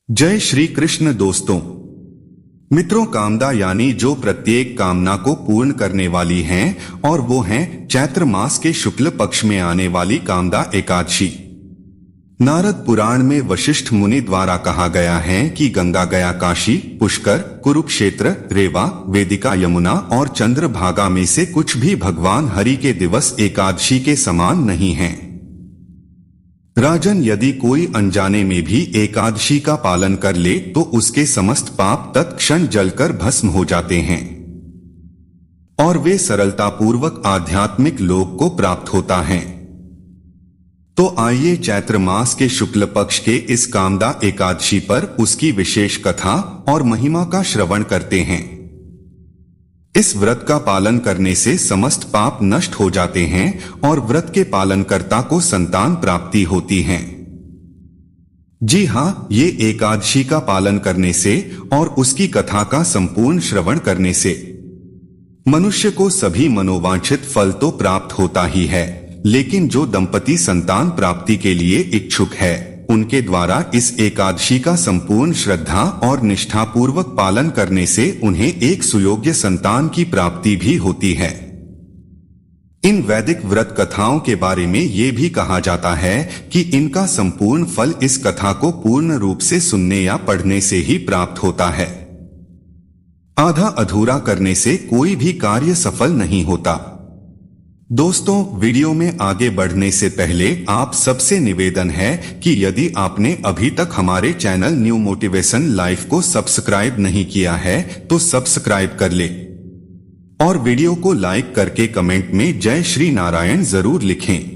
जय श्री कृष्ण दोस्तों मित्रों, कामदा यानी जो प्रत्येक कामना को पूर्ण करने वाली हैं और वो हैं चैत्र मास के शुक्ल पक्ष में आने वाली कामदा एकादशी। नारद पुराण में वशिष्ठ मुनि द्वारा कहा गया है कि गंगा गया काशी, पुष्कर, कुरुक्षेत्र, रेवा, वेदिका, यमुना और चंद्रभागा में से कुछ भी भगवान हरि के दिवस एकादशी के समान नहीं हैं। राजन, यदि कोई अनजाने में भी एकादशी का पालन कर ले तो उसके समस्त पाप तत्क्षण जलकर भस्म हो जाते हैं और वे सरलतापूर्वक आध्यात्मिक लोक को प्राप्त होता है। तो आइए चैत्र मास के शुक्ल पक्ष के इस कामदा एकादशी पर उसकी विशेष कथा और महिमा का श्रवण करते हैं। इस व्रत का पालन करने से समस्त पाप नष्ट हो जाते हैं और व्रत के पालनकर्ता को संतान प्राप्ति होती है। जी हाँ, ये एकादशी का पालन करने से और उसकी कथा का संपूर्ण श्रवण करने से मनुष्य को सभी मनोवांछित फल तो प्राप्त होता ही है, लेकिन जो दंपति संतान प्राप्ति के लिए इच्छुक है उनके द्वारा इस एकादशी का संपूर्ण श्रद्धा और निष्ठा पूर्वक पालन करने से उन्हें एक सुयोग्य संतान की प्राप्ति भी होती है। इन वैदिक व्रत कथाओं के बारे में ये भी कहा जाता है कि इनका संपूर्ण फल इस कथा को पूर्ण रूप से सुनने या पढ़ने से ही प्राप्त होता है। आधा अधूरा करने से कोई भी कार्य सफल नहीं होता। दोस्तों, वीडियो में आगे बढ़ने से पहले आप सबसे निवेदन है कि यदि आपने अभी तक हमारे चैनल न्यू मोटिवेशन लाइफ को सब्सक्राइब नहीं किया है तो सब्सक्राइब कर ले और वीडियो को लाइक करके कमेंट में जय श्री नारायण जरूर लिखें।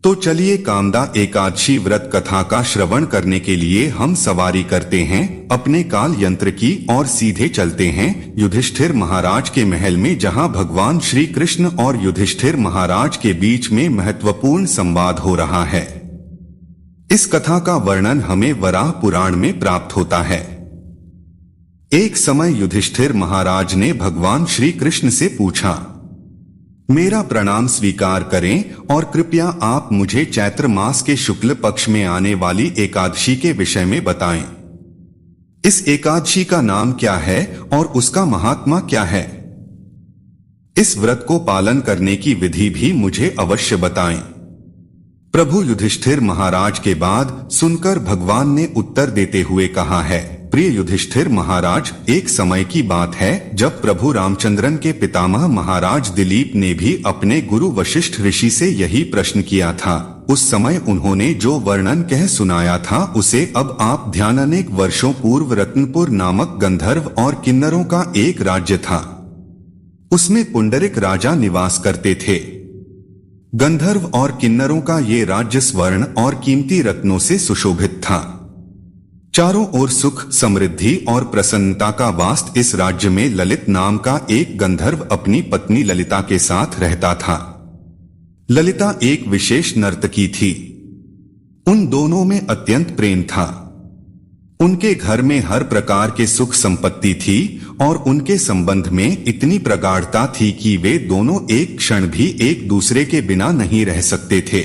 तो चलिए कामदा एकादशी व्रत कथा का श्रवण करने के लिए हम सवारी करते हैं अपने काल यंत्र की और सीधे चलते हैं युधिष्ठिर महाराज के महल में, जहां भगवान श्री कृष्ण और युधिष्ठिर महाराज के बीच में महत्वपूर्ण संवाद हो रहा है। इस कथा का वर्णन हमें वराह पुराण में प्राप्त होता है। एक समय युधिष्ठिर महाराज ने भगवान श्री कृष्ण से पूछा, मेरा प्रणाम स्वीकार करें और कृपया आप मुझे चैत्र मास के शुक्ल पक्ष में आने वाली एकादशी के विषय में बताएं। इस एकादशी का नाम क्या है और उसका महात्मा क्या है? इस व्रत को पालन करने की विधि भी मुझे अवश्य बताएं। प्रभु युधिष्ठिर महाराज के बाद सुनकर भगवान ने उत्तर देते हुए कहा है, प्रिय युधिष्ठिर महाराज, एक समय की बात है जब प्रभु रामचंद्रन के पितामह महाराज दिलीप ने भी अपने गुरु वशिष्ठ ऋषि से यही प्रश्न किया था। उस समय उन्होंने जो वर्णन कह सुनाया था उसे अब आप ध्यान। अनेक वर्षों पूर्व रत्नपुर नामक गंधर्व और किन्नरों का एक राज्य था। उसमें पुंडरिक राजा निवास करते थे। गंधर्व और किन्नरों का ये राज्य स्वर्ण और कीमती रत्नों से सुशोभित था। चारों ओर सुख, समृद्धि और प्रसन्नता का वास। इस राज्य में ललित नाम का एक गंधर्व अपनी पत्नी ललिता के साथ रहता था। ललिता एक विशेष नर्तकी थी। उन दोनों में अत्यंत प्रेम था। उनके घर में हर प्रकार के सुख संपत्ति थी और उनके संबंध में इतनी प्रगाढ़ता थी कि वे दोनों एक क्षण भी एक दूसरे के बिना नहीं रह सकते थे।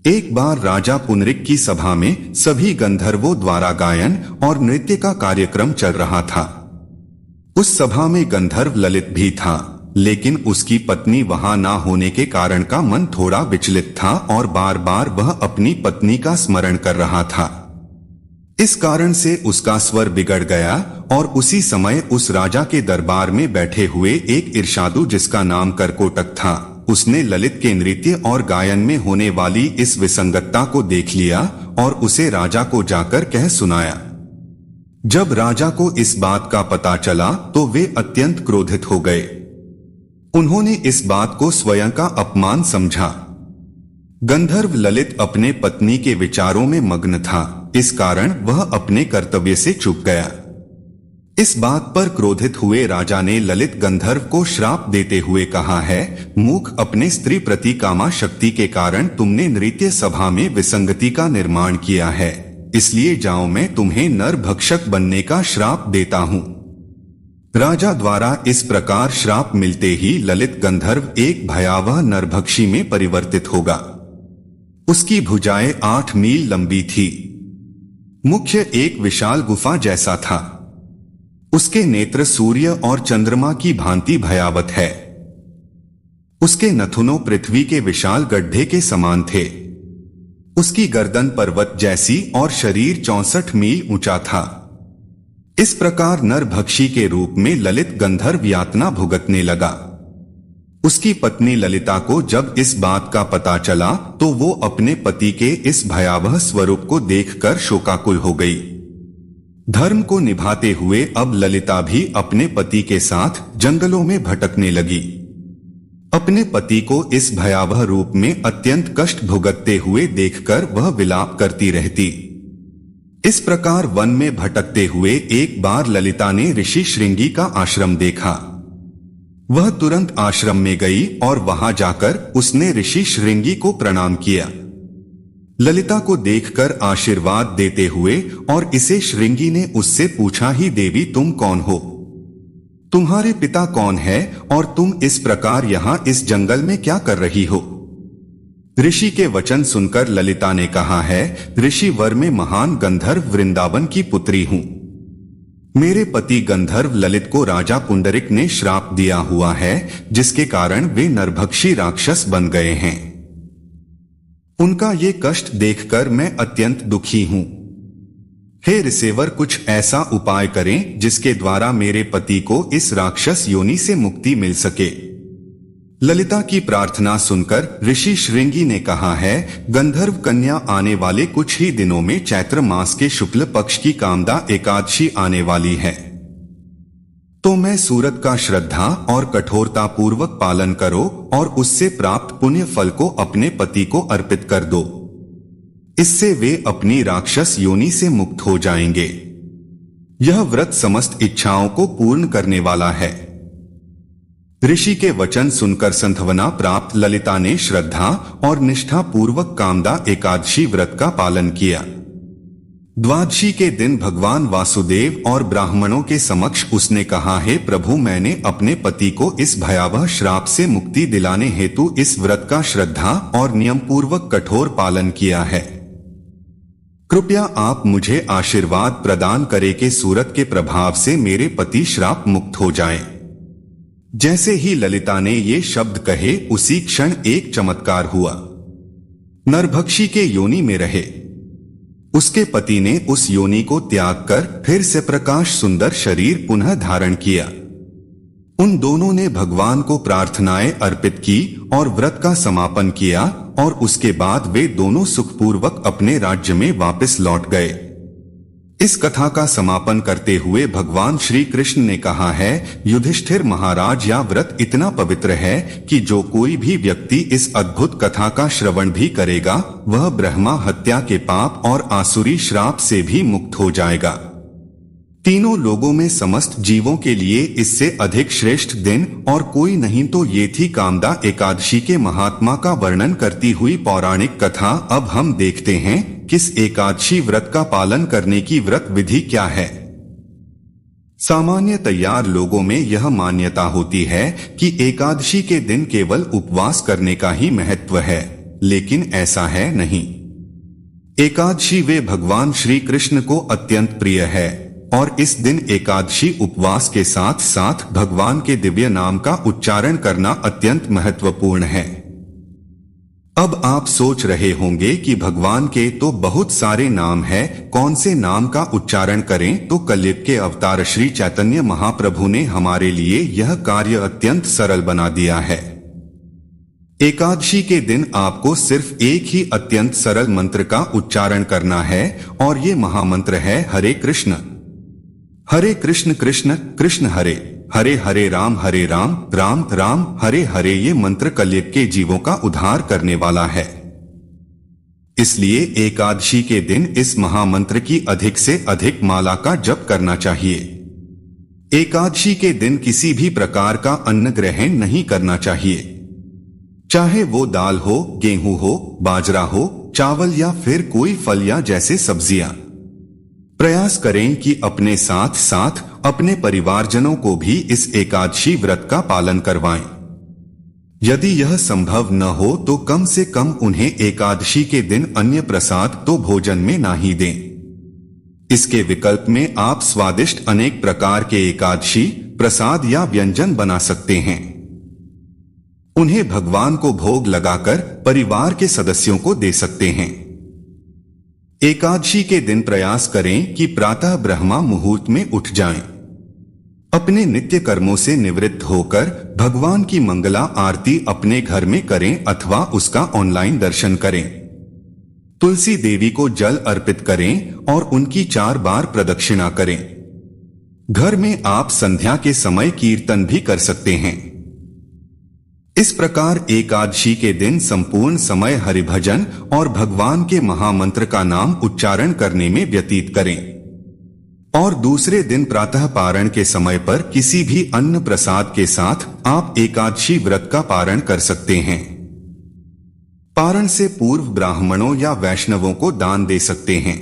एक बार राजा पुनरिक की सभा में सभी गंधर्वों द्वारा गायन और नृत्य का कार्यक्रम चल रहा था। उस सभा में गंधर्व ललित भी था, लेकिन उसकी पत्नी वहां ना होने के कारण का मन थोड़ा विचलित था और बार बार वह अपनी पत्नी का स्मरण कर रहा था। इस कारण से उसका स्वर बिगड़ गया और उसी समय उस राजा के दरबार में बैठे हुए एक ईर्ष्यादु, जिसका नाम करकोटक था, उसने ललित के नृत्य और गायन में होने वाली इस विसंगतता को देख लिया और उसे राजा को जाकर कह सुनाया। जब राजा को इस बात का पता चला तो वे अत्यंत क्रोधित हो गए। उन्होंने इस बात को स्वयं का अपमान समझा। गंधर्व ललित अपने पत्नी के विचारों में मग्न था, इस कारण वह अपने कर्तव्य से चूक गया। इस बात पर क्रोधित हुए राजा ने ललित गंधर्व को श्राप देते हुए कहा है, मूर्ख, अपने स्त्री प्रति कामा शक्ति के कारण तुमने नृत्य सभा में विसंगति का निर्माण किया है, इसलिए जाओ, मैं तुम्हें नर भक्षक बनने का श्राप देता हूँ। राजा द्वारा इस प्रकार श्राप मिलते ही ललित गंधर्व एक भयावह नरभक्षी में परिवर्तित होगा। उसकी भुजाएं 8 मील लंबी थी। मुख्य एक विशाल गुफा जैसा था। उसके नेत्र सूर्य और चंद्रमा की भांति भयावत है। उसके नथुनों पृथ्वी के विशाल गड्ढे के समान थे। उसकी गर्दन पर्वत जैसी और शरीर 64 मील ऊंचा था। इस प्रकार नरभक्षी के रूप में ललित गंधर्व यातना भुगतने लगा। उसकी पत्नी ललिता को जब इस बात का पता चला तो वो अपने पति के इस भयावह स्वरूप को देखकर शोकाकुल हो गई। धर्म को निभाते हुए अब ललिता भी अपने पति के साथ जंगलों में भटकने लगी। अपने पति को इस भयावह रूप में अत्यंत कष्ट भुगतते हुए देखकर वह विलाप करती रहती। इस प्रकार वन में भटकते हुए एक बार ललिता ने ऋषि श्रृंगी का आश्रम देखा। वह तुरंत आश्रम में गई और वहां जाकर उसने ऋषि श्रृंगी को प्रणाम किया। ललिता को देखकर आशीर्वाद देते हुए और इसे श्रृंगी ने उससे पूछा, ही देवी तुम कौन हो? तुम्हारे पिता कौन है और तुम इस प्रकार यहाँ इस जंगल में क्या कर रही हो? ऋषि के वचन सुनकर ललिता ने कहा है, ऋषि वर में महान गंधर्व वृंदावन की पुत्री हूँ। मेरे पति गंधर्व ललित को राजा पुंडरिक ने श्राप दिया हुआ है, जिसके कारण वे नरभक्षी राक्षस बन गए हैं। उनका ये कष्ट देखकर मैं अत्यंत दुखी हूँ। हे ऋषेवर, कुछ ऐसा उपाय करें जिसके द्वारा मेरे पति को इस राक्षस योनि से मुक्ति मिल सके। ललिता की प्रार्थना सुनकर ऋषि श्रृंगी ने कहा है, गंधर्व कन्या आने वाले कुछ ही दिनों में चैत्र मास के शुक्ल पक्ष की कामदा एकादशी आने वाली है। तो मैं सूरत का श्रद्धा और कठोरता पूर्वक पालन करो और उससे प्राप्त पुण्य फल को अपने पति को अर्पित कर दो। इससे वे अपनी राक्षस योनि से मुक्त हो जाएंगे। यह व्रत समस्त इच्छाओं को पूर्ण करने वाला है। ऋषि के वचन सुनकर सांत्वना प्राप्त ललिता ने श्रद्धा और निष्ठा पूर्वक कामदा एकादशी व्रत का पालन किया। द्वादशी के दिन भगवान वासुदेव और ब्राह्मणों के समक्ष उसने कहा, हे प्रभु, मैंने अपने पति को इस भयावह श्राप से मुक्ति दिलाने हेतु इस व्रत का श्रद्धा और नियम पूर्वक कठोर पालन किया है। कृपया आप मुझे आशीर्वाद प्रदान करें कि सूरत के प्रभाव से मेरे पति श्राप मुक्त हो जाएं। जैसे ही ललिता ने ये शब्द कहे उसी क्षण एक चमत्कार हुआ। नरभक्षी के योनि में रहे उसके पति ने उस योनि को त्याग कर फिर से प्रकाश सुंदर शरीर पुनः धारण किया। उन दोनों ने भगवान को प्रार्थनाएं अर्पित की और व्रत का समापन किया और उसके बाद वे दोनों सुखपूर्वक अपने राज्य में वापस लौट गए। इस कथा का समापन करते हुए भगवान श्री कृष्ण ने कहा है, युधिष्ठिर महाराज, यह व्रत इतना पवित्र है कि जो कोई भी व्यक्ति इस अद्भुत कथा का श्रवण भी करेगा वह ब्रह्मा हत्या के पाप और आसुरी श्राप से भी मुक्त हो जाएगा। तीनों लोगों में समस्त जीवों के लिए इससे अधिक श्रेष्ठ दिन और कोई नहीं तो ये थी कामदा एकादशी के महात्मा का वर्णन करती हुई पौराणिक कथा। अब हम देखते हैं किस एकादशी व्रत का पालन करने की व्रत विधि क्या है। सामान्य तैयार लोगों में यह मान्यता होती है कि एकादशी के दिन केवल उपवास करने का ही महत्व है, लेकिन ऐसा है नहीं। एकादशी वे भगवान श्री कृष्ण को अत्यंत प्रिय है और इस दिन एकादशी उपवास के साथ साथ भगवान के दिव्य नाम का उच्चारण करना अत्यंत महत्वपूर्ण है। अब आप सोच रहे होंगे कि भगवान के तो बहुत सारे नाम हैं, कौन से नाम का उच्चारण करें? तो कलयुग के अवतार श्री चैतन्य महाप्रभु ने हमारे लिए यह कार्य अत्यंत सरल बना दिया है। एकादशी के दिन आपको सिर्फ एक ही अत्यंत सरल मंत्र का उच्चारण करना है और ये महामंत्र है हरे कृष्ण कृष्ण कृष्ण हरे हरे, हरे राम राम राम हरे हरे। ये मंत्र कलयुग के जीवों का उद्धार करने वाला है। इसलिए एकादशी के दिन इस महामंत्र की अधिक से अधिक माला का जप करना चाहिए। एकादशी के दिन किसी भी प्रकार का अन्न ग्रहण नहीं करना चाहिए, चाहे वो दाल हो, गेहूं हो, बाजरा हो, चावल या फिर कोई फल या जैसे सब्जियां। प्रयास करें कि अपने साथ साथ अपने परिवारजनों को भी इस एकादशी व्रत का पालन करवाएं। यदि यह संभव न हो तो कम से कम उन्हें एकादशी के दिन अन्य प्रसाद तो भोजन में ना ही दें। इसके विकल्प में आप स्वादिष्ट अनेक प्रकार के एकादशी प्रसाद या व्यंजन बना सकते हैं। उन्हें भगवान को भोग लगाकर परिवार के सदस्यों को दे सकते हैं। एकादशी के दिन प्रयास करें कि प्रातः ब्रह्मा मुहूर्त में उठ जाएं। अपने नित्य कर्मों से निवृत्त होकर भगवान की मंगला आरती अपने घर में करें अथवा उसका ऑनलाइन दर्शन करें। तुलसी देवी को जल अर्पित करें और उनकी 4 बार प्रदक्षिणा करें। घर में आप संध्या के समय कीर्तन भी कर सकते हैं। इस प्रकार एकादशी के दिन संपूर्ण समय हरिभजन और भगवान के महामंत्र का नाम उच्चारण करने में व्यतीत करें और दूसरे दिन प्रातः पारण के समय पर किसी भी अन्न प्रसाद के साथ आप एकादशी व्रत का पारण कर सकते हैं। पारण से पूर्व ब्राह्मणों या वैष्णवों को दान दे सकते हैं।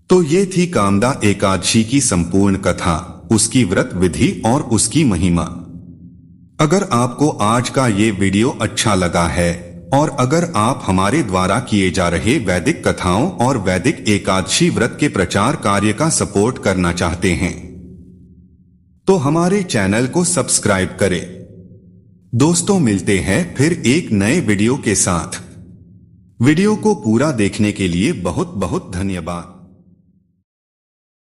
तो ये थी कामदा एकादशी की संपूर्ण कथा, उसकी व्रत विधि और उसकी महिमा। अगर आपको आज का ये वीडियो अच्छा लगा है और अगर आप हमारे द्वारा किए जा रहे वैदिक कथाओं और वैदिक एकादशी व्रत के प्रचार कार्य का सपोर्ट करना चाहते हैं तो हमारे चैनल को सब्सक्राइब करें। दोस्तों, मिलते हैं फिर एक नए वीडियो के साथ। वीडियो को पूरा देखने के लिए बहुत बहुत धन्यवाद।